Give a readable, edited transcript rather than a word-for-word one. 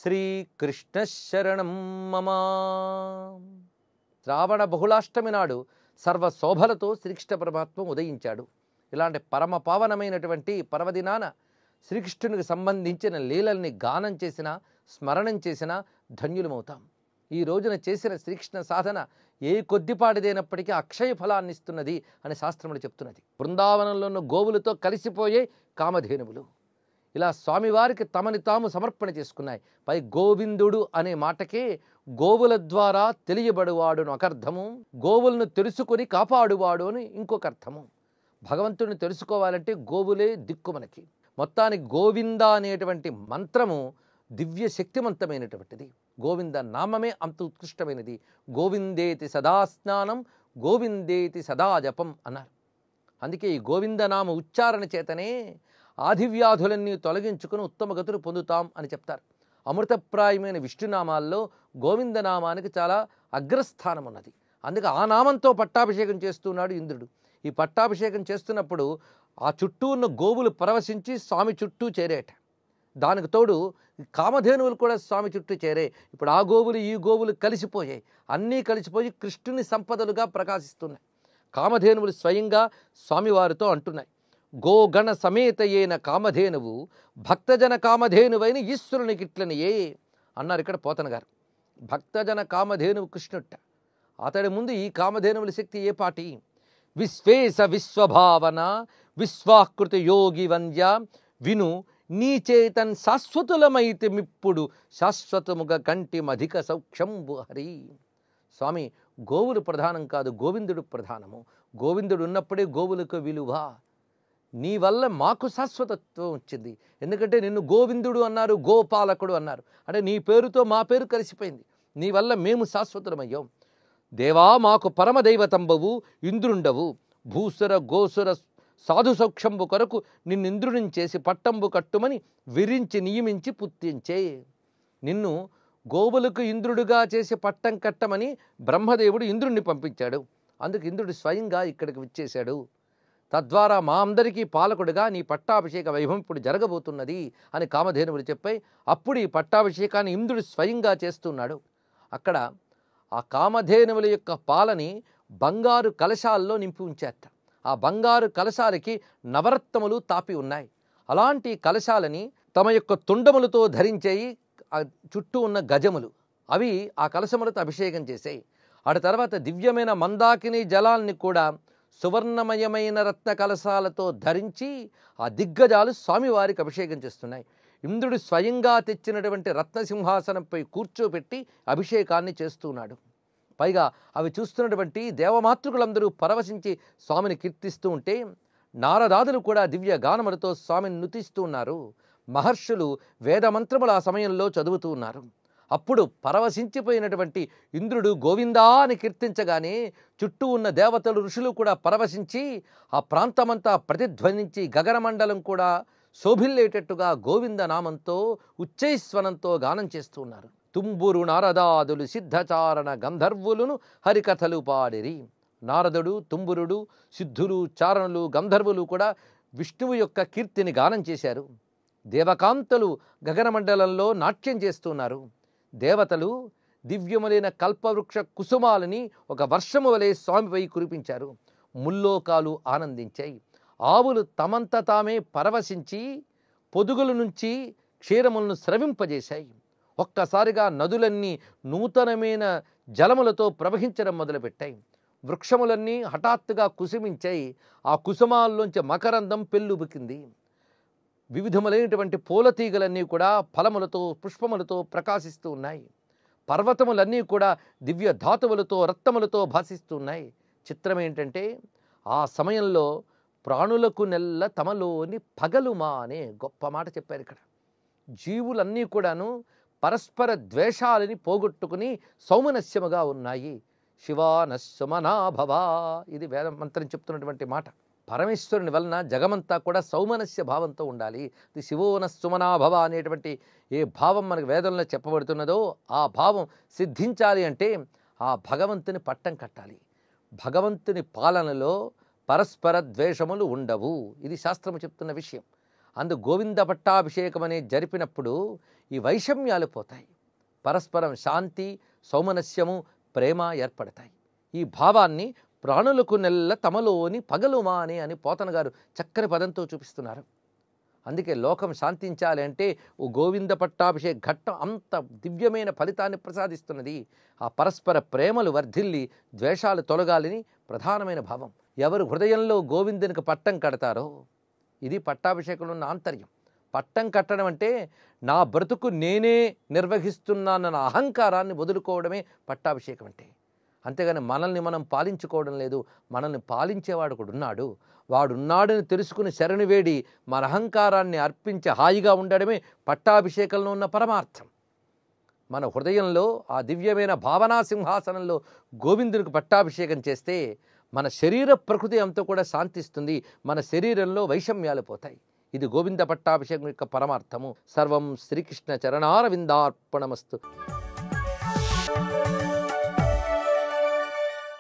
శ్రీకృష్ణ శరణం మమ. శ్రావణ బహుళాష్టమి నాడు సర్వశోభలతో శ్రీకృష్ణ పరమాత్మ ఉదయించాడు. ఇలాంటి పరమ పావనమైనటువంటి పర్వదినాన శ్రీకృష్ణునికి సంబంధించిన లీలల్ని గానం చేసిన, స్మరణం చేసిన ధన్యులమవుతాం. ఈ రోజున చేసిన శ్రీకృష్ణ సాధన ఏ కొద్దిపాటిదైనప్పటికీ అక్షయ ఫలాన్ని ఇస్తున్నది అని శాస్త్రములు చెప్తున్నది. బృందావనంలో ఉన్న గోవులతో కలిసిపోయే కామధేనువులు ఇలా స్వామివారికి తమని తాము సమర్పణ చేసుకున్నాయి. పై గోవిందుడు అనే మాటకే గోవుల ద్వారా తెలియబడువాడు అని ఒక అర్థము, గోవులను తెలుసుకొని కాపాడువాడు అని ఇంకొక అర్థము. భగవంతుడిని తెలుసుకోవాలంటే గోవులే దిక్కు మనకి. మొత్తానికి గోవింద అనేటువంటి మంత్రము దివ్య శక్తివంతమైనటువంటిది. గోవింద నామమే అంత ఉత్కృష్టమైనది. గోవిందేతి సదా స్నానం, గోవిందేతి సదా జపం అన్నారు. అందుకే ఈ గోవిందనామ ఉచ్చారణ చేతనే ఆదివ్యాధులన్నీ తొలగించుకుని ఉత్తమ గతులు పొందుతాం అని చెప్తారు. అమృతప్రాయమైన విష్ణునామాల్లో గోవిందనామానికి చాలా అగ్రస్థానం ఉన్నది. అందుకే ఆ నామంతో పట్టాభిషేకం చేస్తున్నాడు ఇంద్రుడు. ఈ పట్టాభిషేకం చేస్తున్నప్పుడు ఆ చుట్టూ ఉన్న గోవులు పరవశించి స్వామి చుట్టూ చేరేట. దానికి తోడు కామధేనువులు కూడా స్వామి చుట్టూ చేరే. ఇప్పుడు ఆ గోవులు ఈ గోవులు కలిసిపోయాయి. అన్నీ కలిసిపోయి కృష్ణుని సంపదలుగా ప్రకాశిస్తున్నాయి. కామధేనువులు స్వయంగా స్వామివారితో అంటున్నాయి, గోగణ సమేతయేన కామధేనువు భక్తజన కామధేనువైన ఈశ్వరునికిట్లనియే అన్నారు ఇక్కడ పోతన గారు. భక్తజన కామధేనువు కృష్ణుట్ట. అతడి ముందు ఈ కామధేనువుల శక్తి ఏ పాటి? విశ్వేశ విశ్వభావన విశ్వాకృతి యోగి వంద్య విను నీ చేతన్ శాశ్వతులమైతే మిప్పుడు శాశ్వతముగా కంటి మధిక సౌఖ్యంబు హరి. స్వామి, గోవులు ప్రధానం కాదు, గోవిందుడు ప్రధానము. గోవిందుడు ఉన్నప్పుడే గోవులకు విలువ. నీ వల్ల మాకు శాశ్వతత్వం వచ్చింది. ఎందుకంటే నిన్ను గోవిందుడు అన్నారు, గోపాలకుడు అన్నారు. అంటే నీ పేరుతో మా పేరు కలిసిపోయింది. నీ వల్ల మేము శాశ్వతమయ్యాం. దేవా మాకు పరమదైవతంబవు ఇంద్రుండవు. భూసుర గోసుర సాధు సౌక్షంబు కొరకు నిన్నింద్రుడిని చేసి పట్టంబు కట్టుమని విరించి నియమించి పుత్తించే. నిన్ను గోవులకు ఇంద్రుడిగా చేసి పట్టం కట్టమని బ్రహ్మదేవుడు ఇంద్రుడిని పంపించాడు. అందుకు ఇంద్రుడు స్వయంగా ఇక్కడికి విచ్చేశాడు. తద్వారా మా అందరికీ పాలకుడిగా నీ పట్టాభిషేక వైభవం ఇప్పుడు జరగబోతున్నది అని కామధేనువులు చెప్పాయి. అప్పుడు ఈ పట్టాభిషేకాన్ని ఇంద్రుడు స్వయంగా చేస్తున్నాడు. అక్కడ ఆ కామధేనువుల యొక్క పాలని బంగారు కలశాల్లో నింపి ఉంచారట. ఆ బంగారు కలశాలకి నవరత్నములు తాపి ఉన్నాయి. అలాంటి కలశాలని తమ యొక్క తుండములతో ధరించేయి చుట్టూ ఉన్న గజములు, అవి ఆ కలశములతో అభిషేకం చేసాయి. ఆడ తర్వాత దివ్యమైన మందాకిని జలాల్ని కూడా సువర్ణమయమైన రత్న కలశాలతో ధరించి ఆ దిగ్గజాలు స్వామివారికి అభిషేకం చేస్తున్నాయి. ఇంద్రుడు స్వయంగా తెచ్చినటువంటి రత్నసింహాసనంపై కూర్చోబెట్టి అభిషేకాన్ని చేస్తున్నాడు. పైగా అవి చూస్తున్నటువంటి దేవమాతృకులందరూ పరవశించి స్వామిని కీర్తిస్తూ ఉంటే నారదాదులు కూడా దివ్య గానములతో స్వామిని నుతిస్తూ ఉన్నారు. మహర్షులు వేదమంత్రములు ఆ సమయంలో చదువుతూ ఉన్నారు. అప్పుడు పరవశించిపోయినటువంటి ఇంద్రుడు గోవిందా అని కీర్తించగానే చుట్టూ ఉన్న దేవతలు ఋషులు కూడా పరవశించి ఆ ప్రాంతమంతా ప్రతిధ్వనించి గగనమండలం కూడా శోభిల్లేటట్టుగా గోవింద నామంతో ఉచ్చైస్వనంతో గానం చేస్తూ ఉన్నారు. తుంబురు నారదాదులు సిద్ధచారణ గంధర్వులను హరికథలు పాడిరి. నారదుడు, తుంబురుడు, సిద్ధులు, చారణులు, గంధర్వులు కూడా విష్ణువు యొక్క కీర్తిని గానం చేశారు. దేవకాంతలు గగనమండలంలో నాట్యం చేస్తున్నారు. దేవతలు దివ్యములైన కల్పవృక్ష కుసుమాలని ఒక వర్షము వలె స్వామిపై కురిపించారు. ముల్లోకాలు ఆనందించాయి. ఆవులు తమంత తామే పరవశించి పొదుగుల నుంచి క్షీరములను స్రవింపజేశాయి. ఒక్కసారిగా నదులన్నీ నూతనమైన జలములతో ప్రవహించడం మొదలుపెట్టాయి. వృక్షములన్నీ హఠాత్తుగా కుసుమించాయి. ఆ కుసుమాల్లోంచి మకరందం పెళ్ళుబుకింది. వివిధములైనటువంటి పూలతీగలన్నీ కూడా ఫలములతో పుష్పములతో ప్రకాశిస్తూ ఉన్నాయి. పర్వతములన్నీ కూడా దివ్య ధాతువులతో రత్నములతో భాసిస్తూ ఉన్నాయి. చిత్రం ఏంటంటే ఆ సమయంలో ప్రాణులకు నెల్ల తమలోని పగలుమా అనే గొప్ప మాట చెప్పారు ఇక్కడ. జీవులన్నీ కూడాను పరస్పర ద్వేషాలని పోగొట్టుకుని సౌమనస్యముగా ఉన్నాయి. శివానస్సుమనాభవ, ఇది వేద మంత్రం చెప్తున్నటువంటి మాట. పరమేశ్వరుని వలన జగమంతా కూడా సౌమనస్య భావంతో ఉండాలి. ఇది శివోనస్సుమనాభవ అనేటువంటి ఏ భావం మనకు వేదంలో చెప్పబడుతున్నదో ఆ భావం సిద్ధించాలి అంటే ఆ భగవంతుని పట్టం కట్టాలి. భగవంతుని పాలనలో పరస్పర ద్వేషములు ఉండవు. ఇది శాస్త్రము చెప్తున్న విషయం. అందు గోవింద పట్టాభిషేకం అనేది జరిపినప్పుడు ఈ వైషమ్యాలు పోతాయి. పరస్పరం శాంతి, సౌమనస్యము, ప్రేమ ఏర్పడతాయి. ఈ భావాన్ని ప్రాణులకు నెల్ల తమలోని పగలుమానే అని పోతన గారు చక్కని పదంతో చూపిస్తున్నారు. అందుకే లోకం శాంతించాలి అంటే ఓ గోవింద పట్టాభిషేక ఘట్టం అంత దివ్యమైన ఫలితాన్ని ప్రసాదిస్తున్నది. ఆ పరస్పర ప్రేమలు వర్ధిల్లి ద్వేషాలు తొలగాలని ప్రధానమైన భావం. ఎవరు హృదయంలో గోవిందునికి పట్టం కడతారో, ఇది పట్టాభిషేకంలో ఉన్న ఆంతర్యం. పట్టం కట్టడం అంటే నా బ్రతుకు నేనే నిర్వహిస్తున్నానన్న అహంకారాన్ని వదులుకోవడమే పట్టాభిషేకం అంటే. అంతేగాని మనల్ని మనం పాలించుకోవడం లేదు. మనల్ని పాలించేవాడు కూడా ఉన్నాడు. వాడున్నాడని తెలుసుకుని శరణు వేడి మన అహంకారాన్ని అర్పించి హాయిగా ఉండడమే పట్టాభిషేకంలో ఉన్న పరమార్థం. మన హృదయంలో ఆ దివ్యమైన భావనా సింహాసనంలో గోవిందునికి పట్టాభిషేకం చేస్తే మన శరీర ప్రకృతి అంతా కూడా శాంతిస్తుంది. మన శరీరంలో వైషమ్యాలు పోతాయి. ఇది గోవింద పట్టాభిషేకం యొక్క పరమార్థము. సర్వం శ్రీకృష్ణ చరణారవిందార్పణమస్తు.